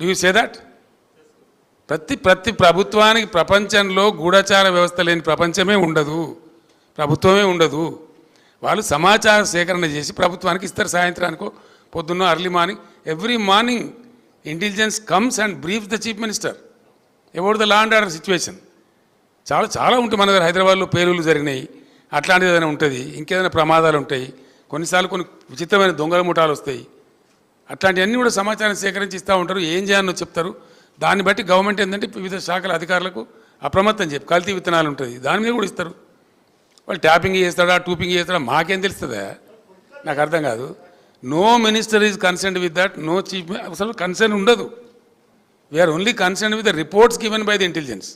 Do you say that? ప్రతి ప్రభుత్వానికి ప్రపంచంలో గూఢచార వ్యవస్థ లేని ప్రపంచమే ఉండదు, ప్రభుత్వమే ఉండదు. వాళ్ళు సమాచార సేకరణ చేసి ప్రభుత్వానికి ఇస్తారు. సాయంత్రానికో పొద్దున్న early morning, every morning intelligence comes and brief the chief minister about the law and order situation. చాలా ఉంటాయి మన దగ్గర. హైదరాబాద్లో పేలుళ్ళు జరిగినాయి, అట్లాంటిది ఏదైనా ఉంటుంది, ఇంకేదైనా ప్రమాదాలు ఉంటాయి, కొన్నిసార్లు కొన్ని విచిత్రమైన దొంగల ముఠాలు వస్తాయి. అట్లాంటివన్నీ కూడా సమాచారం సేకరించి ఇస్తూ ఉంటారు. ఏం చేయాలో చెప్తారు. దాన్ని బట్టి గవర్నమెంట్ ఏంటంటే వివిధ శాఖల అధికారులకు అప్రమత్తం చెప్పి కల్తీ విత్తనాలు ఉంటుంది, దాని మీద కూడా ఇస్తారు. వాళ్ళు ట్యాపింగ్ చేస్తాడా టూపింగ్ చేస్తాడా మాకేం తెలుస్తుందా? నాకు అర్థం కాదు. No minister is concerned with that, no chief, అసలు కన్సర్న్ ఉండదు. We are only concerned with the reports given by the intelligence.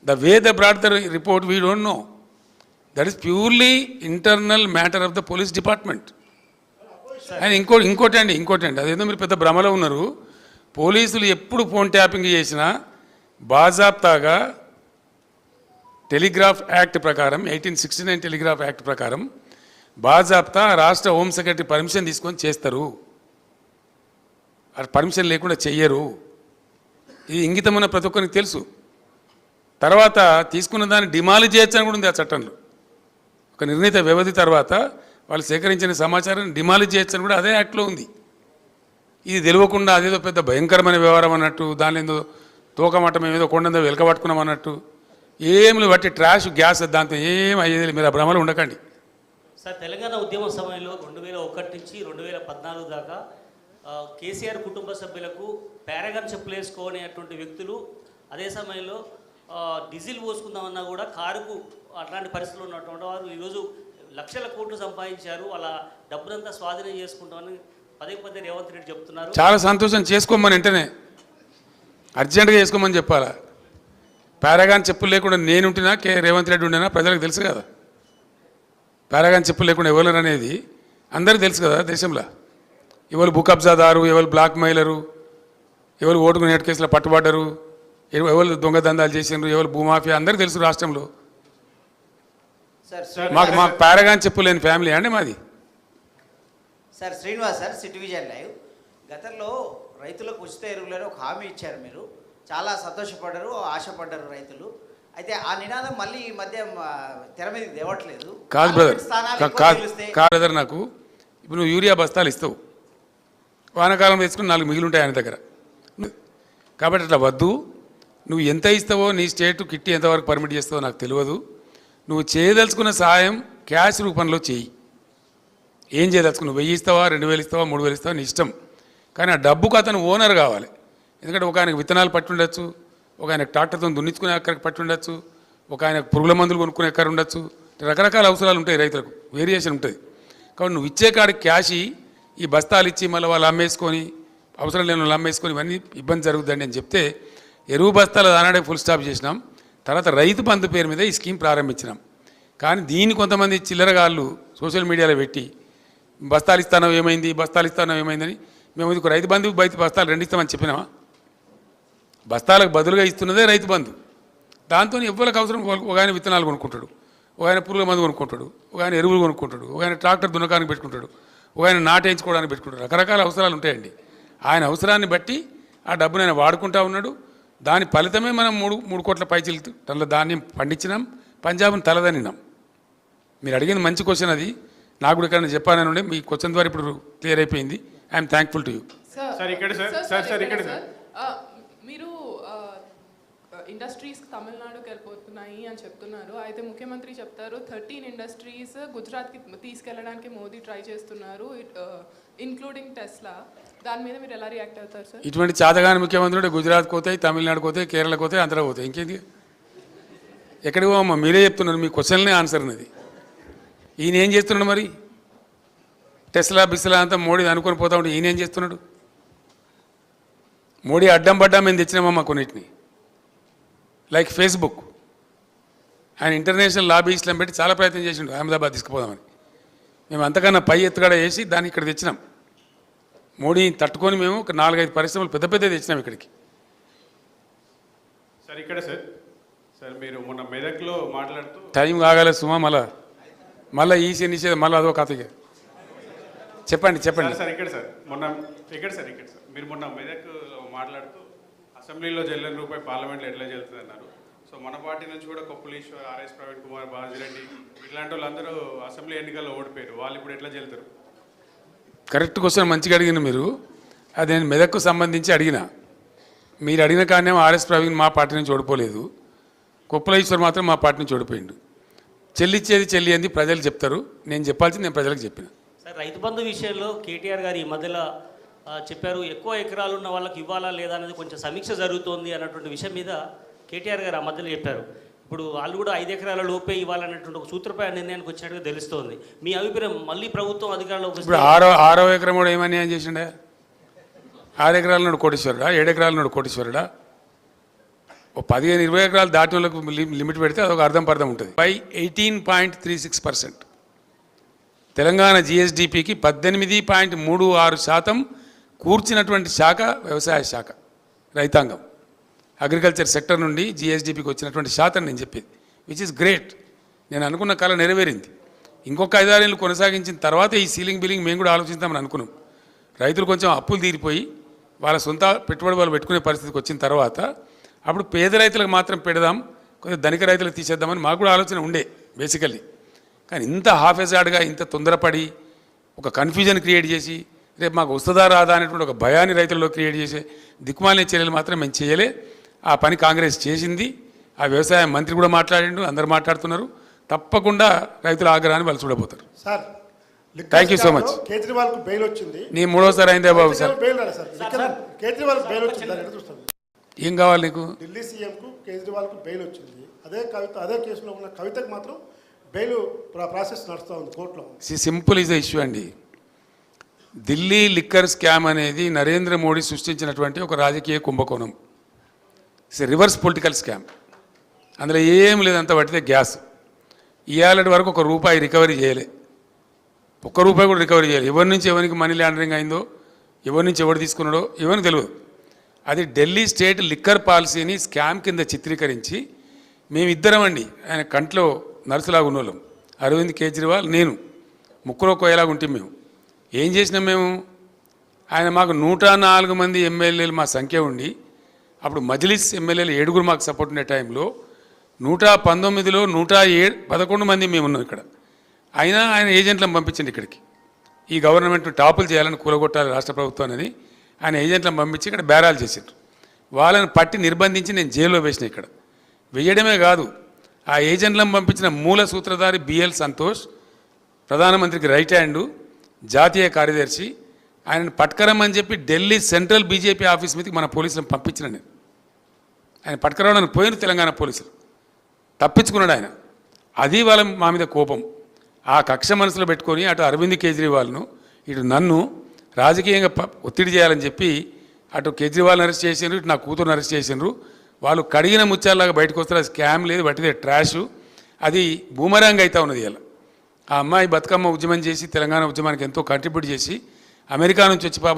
The way they brought the report we don't know. That is purely internal matter of the police department. And ఇంకోటి అండి, అదేదో మీరు పెద్ద భ్రమలో ఉన్నారు. పోలీసులు ఎప్పుడు ఫోన్ ట్యాపింగ్ చేసినా బాజాప్తాగా టెలిగ్రాఫ్ యాక్ట్ ప్రకారం 1869 టెలిగ్రాఫ్ యాక్ట్ ప్రకారం బాజాప్తా రాష్ట్ర హోమ్ సెక్రటరీ పర్మిషన్ తీసుకొని చేస్తారు. పర్మిషన్ లేకుండా చెయ్యరు. ఇది ఇంగితమైన ప్రతి ఒక్కరికి తెలుసు. తర్వాత తీసుకున్న దాన్ని డిమాలిజ్ చేయొచ్చని కూడా ఉంది ఆ చట్టంలో. ఒక నిర్ణీత వ్యవధి తర్వాత వాళ్ళు సేకరించిన సమాచారాన్ని డిమాలిజ్ చేయొచ్చని కూడా అదే యాక్ట్లో ఉంది. ఇది తెలియకుండా అదేదో పెద్ద భయంకరమైన వ్యవహారం అన్నట్టు, దానిలో ఏదో తోకమట్టం ఏదో కొండందో వెలకబట్టుకున్నాం అన్నట్టు ఏమి బట్టి ట్రాష్ గ్యాస్ దాంతో ఏం అయ్యేది. మీరు ఆ భ్రమలు ఉండకండి సార్. తెలంగాణ ఉద్యమ సమయంలో 2001 నుంచి 2014 దాకా కేసీఆర్ కుటుంబ సభ్యులకు పారాగాన్ చెప్పులు వేసుకోనేటువంటి వ్యక్తులు అదే సమయంలో డీజిల్ పోసుకుందామన్నా కూడా కారుకు అట్లాంటి పరిస్థితులు ఉన్నటువంటి వారు ఈరోజు లక్షల కోట్లు సంపాదించారు. వాళ్ళ డబ్బునంతా స్వాధీనం చేసుకుంటామని పదే రేవంత్ రెడ్డి చెప్తున్నారు. చాలా సంతోషం. చేసుకోమని వెంటనే అర్జెంటుగా చేసుకోమని చెప్పాలా? పారాగాన్ చెప్పులు లేకుండా నేనుంటున్నా, రేవంత్ రెడ్డి ఉండినా ప్రజలకు తెలుసు కదా. పారాగాన్ చెప్పులు లేకుండా ఎవరు అనేది అందరికీ తెలుసు కదా దేశంలో. ఎవరు భూ కబ్జాదారు, ఎవరు బ్లాక్ మెయిలరు, ఎవరు ఓటుకు నేటు కేసులో పట్టుబడ్డరు, ఎవరు దొంగదందాలు చేసినారు, ఎవరు భూమాఫియా అందరికీ తెలుసు రాష్ట్రంలో. మాకు పారాగాన్ చెప్పులు లేని ఫ్యామిలీ అండి మాది. Sir Srinivas sir, city vision live. గతంలో రైతులకు ఉచిత ఎరువులని ఒక హామీ ఇచ్చారు, మీరు చాలా సంతోషపడ్డారు, ఆశపడ్డారు రైతులు. అయితే ఆ నినాదం మళ్ళీ ఈ మధ్య తెర మీదకి తేవట్లేదు. కాదు బ్రదర్, నాకు ఇప్పుడు నువ్వు యూరియా బస్తాలు ఇస్తావు, వానాకాలం వేసుకుని 4 మిగిలి ఉంటాయి ఆయన దగ్గర. కాబట్టి అట్లా వద్దు. నువ్వు ఎంత ఇస్తావో, నీ స్టేట్ కిట్టి ఎంతవరకు పర్మిట్ చేస్తావో నాకు తెలియదు. నువ్వు చేయదలుచుకున్న సహాయం క్యాష్ రూపంలో చేయి. ఏం చేయదలుచుకున్నావు? 1000 ఇస్తావా, 2000 ఇస్తావా, 3000 ఇస్తావా, నీ ఇష్టం. కానీ ఆ డబ్బుకు అతను ఓనర్ కావాలి. ఎందుకంటే ఒక ఆయనకు విత్తనాలు పట్టి ఉండొచ్చు, ఒక ఆయనకు ట్రాక్టర్తో దున్నించుకునే ఎక్కడికి పట్టి ఉండొచ్చు, ఒక ఆయనకు పురుగుల మందులు కొనుక్కునే ఎక్కడ ఉండొచ్చు. రకరకాల అవసరాలు ఉంటాయి రైతులకు, వేరియేషన్ ఉంటుంది. కాబట్టి నువ్వు ఇచ్చే కాడికి క్యాష్ ఈ బస్తాలు ఇచ్చి మళ్ళీ వాళ్ళు అమ్మేసుకొని, అవసరం లేని వాళ్ళు అమ్మేసుకొని ఇవన్నీ ఇబ్బంది జరుగుతుందండి అని చెప్తే ఎరువు బస్తాలు ఆనాడే ఫుల్ స్టాప్ చేసినాం. తర్వాత రైతు బంధు పేరు మీద ఈ స్కీమ్ ప్రారంభించినాం. కానీ దీన్ని కొంతమంది చిల్లరగాళ్ళు సోషల్ మీడియాలో పెట్టి బస్తాలు ఇస్తానో ఏమైంది, బస్తాలు ఇస్తానో ఏమైందని, మేము ఇది రైతు బంధువు బస్తాలు 2 ఇస్తామని చెప్పినామా? బస్తాలకు బదులుగా ఇస్తున్నదే రైతు బంధు. దాంతో ఎవరికి అవసరం ఒక ఆయన విత్తనాలు కొనుక్కుంటాడు, ఒక ఆయన పురుగుల మందు కొనుక్కుంటాడు, ఒక ఆయన ఎరువులు కొనుక్కుంటాడు, ఒక ఆయన ట్రాక్టర్ దున్నకానికి పెట్టుకుంటాడు, ఒక ఆయన నాటేయించుకోవడానికి పెట్టుకుంటాడు. రకరకాల అవసరాలు ఉంటాయండి. ఆయన అవసరాన్ని బట్టి ఆ డబ్బును ఆయన వాడుకుంటూ ఉన్నాడు. దాని ఫలితమే మనం 3 కోట్ల పైచిలు టన్నుల ధాన్యం పండించినాం, పంజాబ్ను తలదనినాం. మీరు అడిగింది మంచి క్వశ్చన్. అది నాకు కూడా ఇక్కడ చెప్పానని మీ క్వశ్చన్ ద్వారా ఇప్పుడు క్లియర్ అయిపోయింది. I'm thankful to you. మీరు ఇండస్ట్రీస్ తమిళనాడుకి వెళ్ళిపోతున్నాయి అని చెప్తున్నారు. అయితే ముఖ్యమంత్రి చెప్తారు 13 ఇండస్ట్రీస్ గుజరాత్కి తీసుకెళ్ళడానికి మోదీ ట్రై చేస్తున్నారు, ఇంక్లూడింగ్ టెస్లా. దాని మీద మీరు ఎలా రియాక్ట్ అవుతారు సార్? ఇటువంటి చాతగాని ముఖ్యమంత్రుడు గుజరాత్కి పోతాయి, తమిళనాడుకి పోతాయి, కేరళకు పోతాయి, ఆంధ్రాకి పోతాయి. ఇంకేంది? ఎక్కడికి పోమ్మా? మీరే చెప్తున్నారు, మీ క్వశ్చన్లే ఆన్సర్ ఉన్నది. ఈయన ఏం చేస్తున్నాడు మరి? టెస్లా బిస్లా అంతా మోడీ అనుకొని పోతా ఉంటే ఈయన ఏం చేస్తున్నాడు? మోడీ అడ్డం పడ్డా మేము తెచ్చినామమ్మా కొన్నిటిని. లైక్ ఫేస్బుక్, ఆయన ఇంటర్నేషనల్ లాబీస్లను పెట్టి చాలా ప్రయత్నం చేసిండు అహ్మదాబాద్ తీసుకుపోదామని. మేము అంతకన్నా పై ఎత్తుగడ వేసి దాన్ని ఇక్కడ తెచ్చినాం. మోడీని తట్టుకొని మేము ఒక 4-5 పరిశ్రమలు పెద్ద తెచ్చినాం ఇక్కడికి. సార్ ఇక్కడ సార్ మీరు మొన్న మెదక్లో మాట్లాడుతూ టైం కాగల సుమా, మళ్ళీ ఈసీ నిషేధం, మళ్ళీ అదో కథ. చెప్పండి సార్. ఇక్కడ సార్ మొన్న ఇక్కడ సార్ మీరు మొన్న మెదక్ మాట్లాడుతూ అసెంబ్లీలో చెల్లని రూపాయి పార్లమెంట్లో ఎట్లా చెల్లుతుంది అన్నారు. సో మన పార్టీ నుంచి కూడా కొప్పులీశ్వర్, ఆర్ఎస్ ప్రవీణ్ కుమార్, బాజిరెడ్డి ఇట్లాంటి వాళ్ళందరూ అసెంబ్లీ ఎన్నికల్లో ఓడిపోయారు. వాళ్ళు ఇప్పుడు ఎట్లా చెల్లుతారు? కరెక్ట్ క్వశ్చన్ మంచిగా అడిగిన మీరు. అది నేను మెదక్కు సంబంధించి అడిగిన. మీరు అడిగిన కానీ ఆర్ఎస్ ప్రవీణ్ మా పార్టీ నుంచి ఓడిపోలేదు, కొప్పులీశ్వర్ మాత్రం మా పార్టీ నుంచి ఓడిపోయిండు. చెల్లిచ్చేది చెల్లి అని ప్రజలు చెప్తారు, నేను చెప్పాల్సింది నేను ప్రజలకు చెప్పిన. సార్, రైతు బంధు విషయంలో కేటీఆర్ గారు ఈ మధ్యలో చెప్పారు, ఎక్కువ ఎకరాలు ఉన్న వాళ్ళకి ఇవ్వాలా లేదా అనేది కొంచెం సమీక్ష జరుగుతోంది అన్నటువంటి విషయం మీద కేటీఆర్ గారు ఆ మధ్యలో చెప్పారు. ఇప్పుడు వాళ్ళు కూడా 5 ఎకరాల లోపే ఇవ్వాలన్నటువంటి ఒక సూత్రప్రాయ నిర్ణయానికి వచ్చినట్టుగా తెలుస్తోంది. మీ అభిప్రాయం, మళ్ళీ ప్రభుత్వం అధికారంలోకి ఇప్పుడు ఆరో ఎకరం కూడా ఏమని ఏం చేసిండే? 6 ఎకరాల నుండి కోటీశ్వరుడా, 7 ఎకరాల నుండి కోటీశ్వరుడా? ఓ 15-20 ఎకరాలు దాటిన వాళ్ళకు లిమిట్ పెడితే అదొక అర్థం ఉంటుంది. 18.36%. తెలంగాణ జిఎస్డిపికి 18.36% కూర్చినటువంటి శాఖ వ్యవసాయ శాఖ, రైతాంగం, అగ్రికల్చర్ సెక్టర్ నుండి జిఎస్డిపికి వచ్చినటువంటి శాతం నేను చెప్పేది, విచ్ ఇస్ గ్రేట్. నేను అనుకున్న కళ నెరవేరింది. ఇంకొక 5-6 ఏళ్ళు కొనసాగించిన తర్వాత ఈ సీలింగ్ బిల్లింగ్ మేము కూడా ఆలోచిస్తామని అనుకున్నాం. రైతులు కొంచెం అప్పులు తీరిపోయి వాళ్ళ సొంత పెట్టుబడి వాళ్ళు పెట్టుకునే పరిస్థితికి వచ్చిన తర్వాత అప్పుడు పేద రైతులకు మాత్రం పెడదాం, కొంచెం ధనిక రైతులకు తీసేద్దామని మాకు కూడా ఆలోచన ఉండే బేసికల్లీ. కానీ ఇంత హాఫెజాడ్గా, ఇంత తొందరపడి ఒక కన్ఫ్యూజన్ క్రియేట్ చేసి రేపు మాకు వస్తుందా రాదా అనేటువంటి ఒక భయాన్ని రైతుల్లో క్రియేట్ చేసే దిక్కుమాలిన చర్యలు మాత్రం మేము చేయలే. ఆ పని కాంగ్రెస్ చేసింది. ఆ వ్యవసాయ మంత్రి కూడా మాట్లాడిండు, అందరు మాట్లాడుతున్నారు. తప్పకుండా రైతుల ఆగ్రహాన్ని వాళ్ళు చూడబోతారు. Sir, thank you so much. Kejriwal కు బెయిల్ వచ్చింది. నీ 3వసారి అయిందే బాబు సార్. బెయిల్ రాలేదు సార్. కేజ్రీవాల్ బెయిల్ వచ్చింది, దాన్ని చూస్తాను. ఏం కావాలి నీకు? ఢిల్లీ సీఎం కు కేజ్రీవాల్ కు బెయిల్ వచ్చింది. అదే కేసులో ఉన్న కవితకు మాత్రం బెయిల్ ప్రాసెస్ నడుస్తూ ఉంది కోర్టులో. సింపుల్ ఈజ్ ద ఇష్యూ అండి. ఢిల్లీ లిక్కర్ స్కామ్ అనేది నరేంద్ర మోడీ సృష్టించినటువంటి ఒక రాజకీయ కుంభకోణం. It's reverse political scam. అందులో ఏం లేదంత పట్టితే గ్యాస్. ఇవాళటి వరకు ₹1 రికవరీ చేయలే, ₹1 కూడా రికవరీ చేయాలి. ఎవరి నుంచి ఎవరికి మనీ లాండరింగ్ అయిందో, ఎవరి నుంచి ఎవరు తీసుకున్నాడో ఎవరికి తెలియదు. అది ఢిల్లీ స్టేట్ లిక్కర్ పాలసీని స్కామ్ కింద చిత్రీకరించి మేమిద్దరం అండి, ఆయన కంట్లో నర్సులాగా ఉన్నోళ్ళం, అరవింద్ కేజ్రీవాల్, నేను, ముక్కులో కోయలాగా ఉంటే మేము ఏం చేసినాం మేము? ఆయన మాకు 104 మంది ఎమ్మెల్యేలు మా సంఖ్య ఉండి, అప్పుడు మజ్లిస్ ఎమ్మెల్యేలు 7 మాకు సపోర్ట్ ఉండే టైంలో 119లో 111 మంది మేము ఉన్నాం ఇక్కడ. అయినా ఆయన ఏజెంట్లను పంపించండి ఇక్కడికి, ఈ గవర్నమెంట్ టాపులు చేయాలని కూలగొట్టాలి రాష్ట్ర ప్రభుత్వాన్ని ఆయన ఏజెంట్లను పంపించి ఇక్కడ బేరాలు చేసిండ్రు. వాళ్ళని పట్టి నిర్బంధించి నేను జైల్లో వేసిన. ఇక్కడ వేయడమే కాదు, ఆ ఏజెంట్లను పంపించిన మూల సూత్రధారి బిఎల్ సంతోష్, ప్రధానమంత్రికి రైట్ హ్యాండు, జాతీయ కార్యదర్శి, ఆయనను పట్టుకరమని చెప్పి ఢిల్లీ సెంట్రల్ బీజేపీ ఆఫీస్ మీదకి మన పోలీసులను పంపించిన నేను. ఆయన పట్టుకరవడానికి పోయిన తెలంగాణ పోలీసులు, తప్పించుకున్నాడు ఆయన. అది వాళ్ళ మా మీద కోపం. ఆ కక్ష మనసులో పెట్టుకొని అటు అరవింద్ కేజ్రీవాల్ను, ఇటు నన్ను రాజకీయంగా ఒత్తిడి చేయాలని చెప్పి అటు కేజ్రీవాల్ని అరెస్ట్ చేసిండ్రు, ఇటు నా కూతురుని అరెస్ట్ చేసిండ్రు. వాళ్ళు కడిగిన ముత్యాలలాగా బయటకు వస్తారు. అది స్కామ్ లేదు, బట్టిదే ట్రాషు. అది బూమరాంగ్ అవుతా ఉన్నది. ఇలా ఆ అమ్మాయి బతుకమ్మ ఉద్యమం చేసి తెలంగాణ ఉద్యమానికి ఎంతో కంట్రిబ్యూట్ చేసి అమెరికా నుంచి వచ్చి పాపం